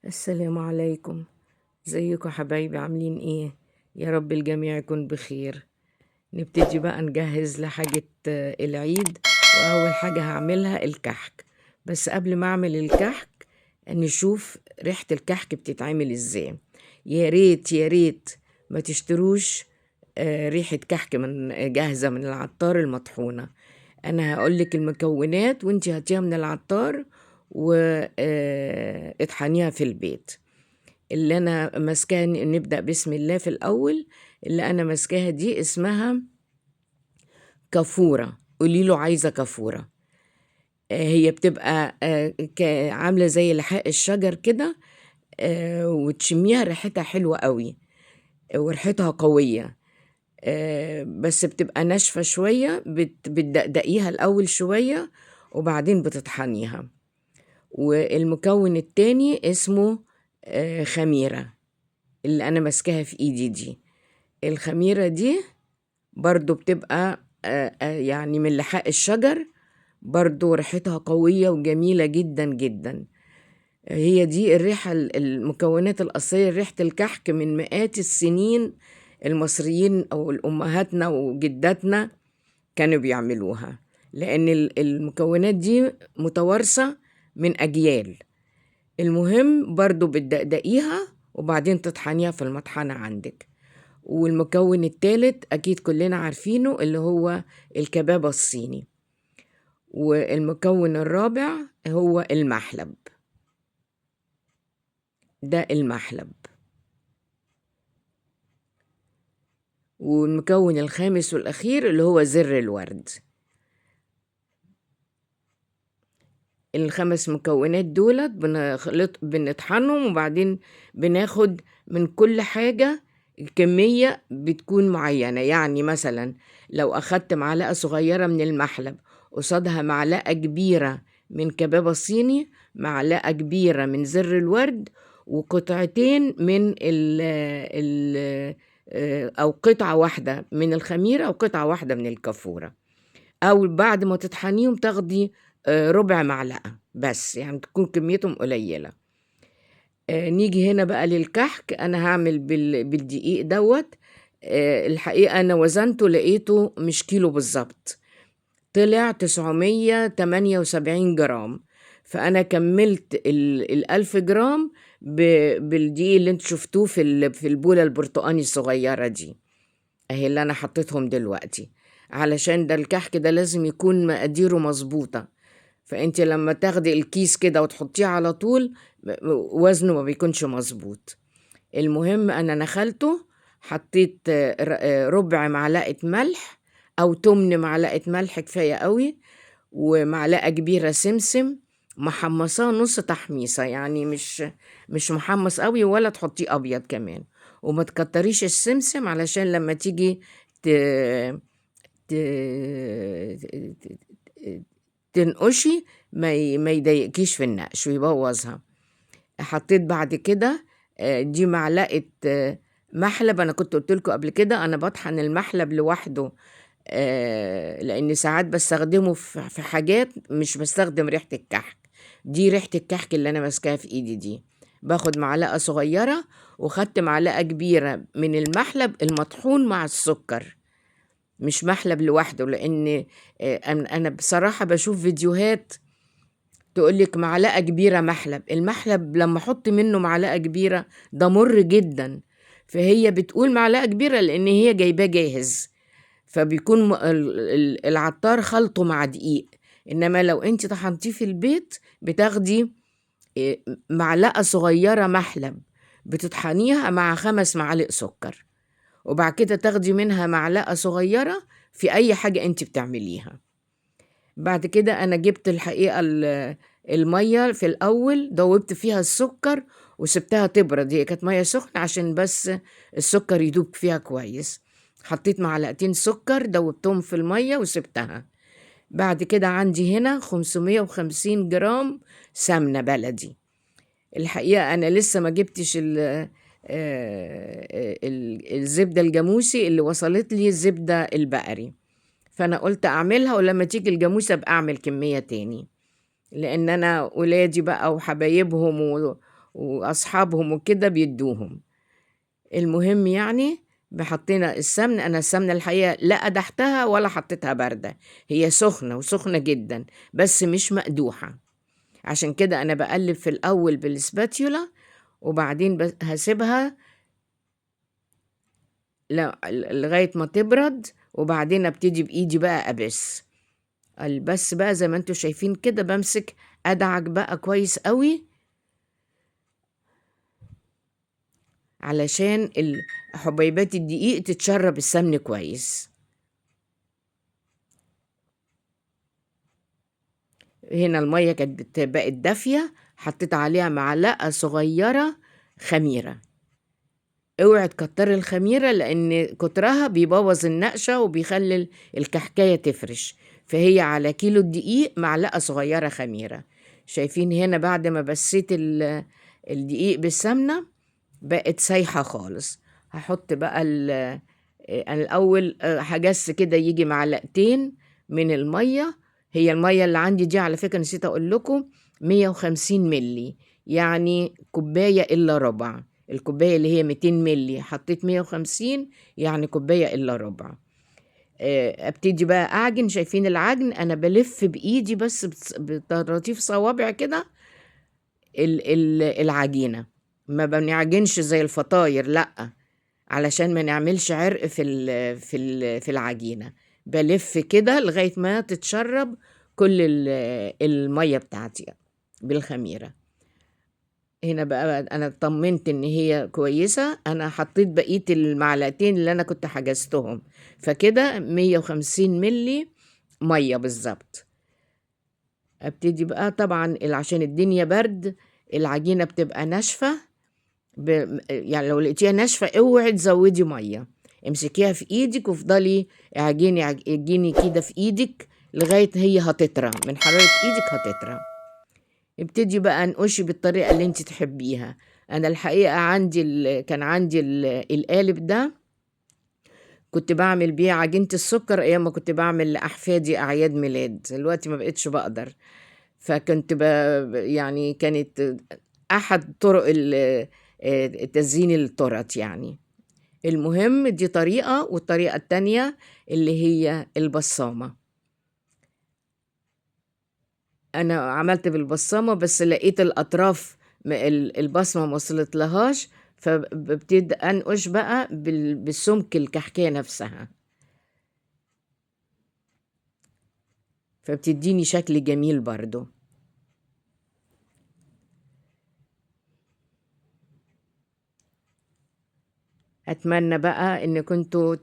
السلام عليكم. ازيكم حبايبي، عاملين ايه؟ يا رب الجميع يكون بخير. نبتدي بقى نجهز لحاجة العيد. وأول حاجة هعملها الكحك. بس قبل ما أعمل الكحك نشوف ريحة الكحك بتتعمل ازاي. يا ريت يا ريت ما تشتروش ريحة كحك من جاهزة من العطار المطحونة. أنا هقولك المكونات وانتي هاتيها من العطار واطحنيها في البيت. اللي أنا ماسكاها نبدأ بسم الله في الأول. اللي أنا ماسكاها دي اسمها كافورة، قولي له عايزة كافورة. هي بتبقى عاملة زي لحاء الشجر كده. وتشميها ريحتها حلوة قوي وريحتها قوية. بس بتبقى ناشفة شوية، بتدقدقيها الأول شوية وبعدين بتطحنيها. والمكون التاني اسمه خميرة، اللي أنا ماسكاها في إيدي دي. الخميرة دي برضو بتبقى يعني من لحاء الشجر، برضو ريحتها قوية وجميلة جدا جدا. هي دي الريحة، المكونات الأصلية لريحة الكحك من مئات السنين. المصريين أو الأمهاتنا وجداتنا كانوا بيعملوها، لأن المكونات دي متوارثة من أجيال. المهم برضو بتدقدقيها وبعدين تطحنيها في المطحنة عندك. والمكون الثالث أكيد كلنا عارفينه، اللي هو الكبابة الصيني. والمكون الرابع هو المحلب. ده المحلب. والمكون الخامس والأخير اللي هو زر الورد. الخمس مكونات دولت بنطحنهم وبعدين بناخد من كل حاجة كمية بتكون معينة. يعني مثلا لو أخدت معلقة صغيرة من المحلب قصادها معلقة كبيرة من كبابة صيني، معلقة كبيرة من زر الورد، وقطعتين من أو قطعة واحدة من الخميرة أو قطعة واحدة من الكافورة. أو بعد ما تطحنيهم تاخدي ربع معلقة بس، يعني تكون كميتهم قليلة. نيجي هنا بقى للكحك. أنا هعمل بالدقيق دوت. الحقيقة أنا وزنته لقيته مش كيلو بالظبط، طلع 978 جرام. فأنا كملت 1000 جرام بالدقيق اللي انت شفتوه في البولة البرتقاني الصغيرة دي اهي، اللي انا حطيتهم دلوقتي. علشان ده الكحك ده لازم يكون مقاديره مظبوطة. فانت لما تاخدي الكيس كده وتحطيه على طول وزنه ما بيكونش مظبوط. المهم انا نخلته، حطيت ربع معلقة ملح او تمن معلقة ملح كفاية قوي، ومعلقة كبيرة سمسم محمصاه نص تحميصة، يعني مش محمص قوي ولا تحطيه ابيض كمان. وما تكتريش السمسم علشان لما تيجي ت... ت... تنقشي ما يضايقكيش في النقش ويبوظها. حطيت بعد كده دي معلقة محلب. انا كنت قلت لكم قبل كده انا بطحن المحلب لوحده، لان ساعات بستخدمه في حاجات مش بستخدم ريحة الكحك. دي ريحة الكحك اللي انا ماسكاها في ايدي دي. باخد معلقة صغيرة وخدت معلقة كبيرة من المحلب المطحون مع السكر، مش محلب لوحده. لان انا بصراحة بشوف فيديوهات تقولك معلقة كبيرة محلب. المحلب لما احط منه معلقة كبيرة ده مر جدا. فهي بتقول معلقة كبيرة لان هي جايباه جاهز، فبيكون العطار خلطه مع دقيق. انما لو انت طحنتيه في البيت بتاخدي معلقة صغيرة محلب بتطحنيها مع 5 معالق سكر، وبعد كده تاخدي منها معلقة صغيرة في اي حاجة انت بتعمليها. بعد كده انا جبت الحقيقة المية في الاول دوبت فيها السكر وسبتها تبرد. هي كانت مية سخنة عشان بس السكر يدوب فيها كويس. حطيت معلقتين سكر دوبتهم في المية وسبتها. بعد كده عندي هنا 550 جرام سمنة بلدي. الحقيقة أنا لسه ما جبتش الزبدة الجاموسي، اللي وصلت لي الزبدة البقري. فأنا قلت أعملها ولما تيجي الجاموسة أبقى أعمل كمية تاني، لأن أنا ولادي بقى وحبايبهم وأصحابهم وكده بيدوهم. المهم يعني حطينا السمن. أنا السمنة الحقيقة لا قدحتها ولا حطيتها باردة، هي سخنة وسخنة جدا بس مش مقدوحة. عشان كده أنا بقلب في الأول بالسباتيولا، وبعدين هسيبها لغاية ما تبرد، وبعدين ابتدي بإيدي بقى البس بقى زي ما انتوا شايفين كده. بمسك أدعك بقى كويس قوي علشان حبيبات الدقيق تتشرب السمن كويس. هنا المية كانت بقت دافية، حطيت عليها معلقة صغيرة خميرة. اوعي تكتري الخميرة لأن كترها بيبوظ النقشة وبيخلي الكحكاية تفرش. فهي على كيلو الدقيق معلقة صغيرة خميرة. شايفين هنا بعد ما بسيت الدقيق بالسمنة بقت سايحة خالص. هحط بقى أنا الأول هجس كده يجي معلقتين من المية. هي المية اللي عندي دي على فكرة نسيت أقول لكم 150 ملي، يعني كوباية إلا ربع. الكوباية اللي هي 200 ملي حطيت 150، يعني كوباية إلا ربع. ابتدي بقى أعجن. شايفين العجن؟ أنا بلف بإيدي بس بطراطيف صوابع كده العجينة. ما بنعجنش زي الفطاير، لأ، علشان ما نعملش عرق في العجينة. بلف كده لغاية ما تتشرب كل المية بتاعتي بالخميرة. هنا بقى أنا اطمنت إن هي كويسة. أنا حطيت بقية المعلقتين اللي أنا كنت حجزتهم، فكده 150 ملي مية بالظبط. ابتدي بقى طبعا عشان الدنيا برد العجينة بتبقى ناشفة. يعني لو لقيتيها ناشفة اوعي تزودي مية. امسكيها في ايدك وافضلي اعجيني كده في ايدك لغاية هي هتطرى من حرارة ايدك هتطرى. ابتدي بقى انقشي بالطريقة اللي انت تحبيها. انا الحقيقة كان عندي القالب ده كنت بعمل بيه عجينة السكر ايام ما كنت بعمل لأحفادي اعياد ميلاد. دلوقتي ما بقتش بقدر. فكنت يعني كانت احد طرق تزيين التورت يعني. المهم دي طريقة، والطريقة التانية اللي هي البصامة. أنا عملت بالبصامة بس لقيت الأطراف البصمة موصلت لهاش، فببتدي أنقش بقى بالسمك الكحكاية نفسها، فبتديني شكل جميل برضو. أتمنى بقى إن كنتوا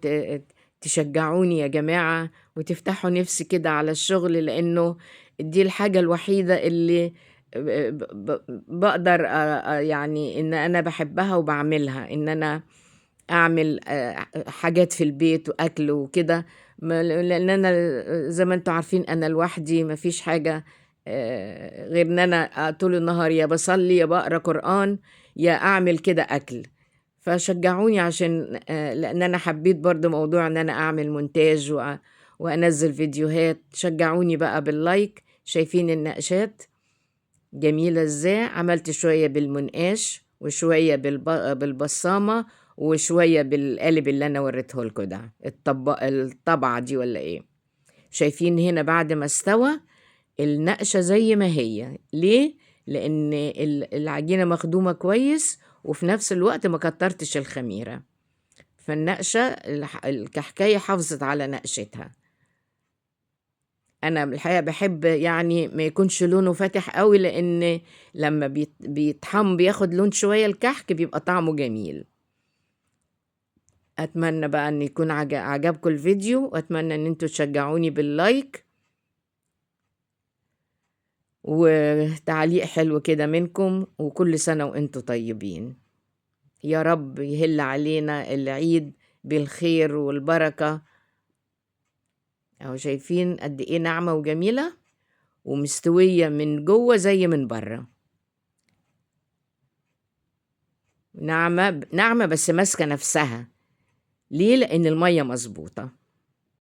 تشجعوني يا جماعة وتفتحوا نفسي كده على الشغل، لأنه دي الحاجة الوحيدة اللي بقدر يعني إن أنا بحبها وبعملها، إن أنا أعمل حاجات في البيت وأكل وكده. لأن أنا زي ما أنتوا عارفين أنا لوحدي، مفيش حاجة غير إن أنا طول النهار يا بصلي يا بقرأ قرآن يا أعمل كده أكل. فشجعوني عشان لأن أنا حبيت برضو موضوع إن أنا أعمل مونتاج وأنزل فيديوهات. شجعوني بقى باللايك. شايفين النقشات جميلة إزاي؟ عملت شوية بالمنقاش وشوية بالبصامة وشوية بالقالب اللي أنا وريته لكم ده، الطبعة دي ولا إيه؟ شايفين هنا بعد ما استوى النقشة زي ما هي. ليه؟ لأن العجينة مخدومة كويس وفي نفس الوقت ما كترتش الخميرة، فالنقشة الكحكاية حافظت على نقشتها. أنا الحقيقة بحب يعني ما يكونش لونه فاتح قوي، لأن لما بيتحم بياخد لون شوية الكحك بيبقى طعمه جميل. أتمنى بقى أن يكون عجبكم الفيديو، وأتمنى أن انتوا تشجعوني باللايك وتعليق حلو كده منكم. وكل سنة وانتوا طيبين. يا رب يهل علينا العيد بالخير والبركة. اهو شايفين قد ايه ناعمة وجميلة ومستوية من جوه زي من بره. ناعمة ناعمة بس ماسكة نفسها. ليه؟ لأن المية مظبوطة.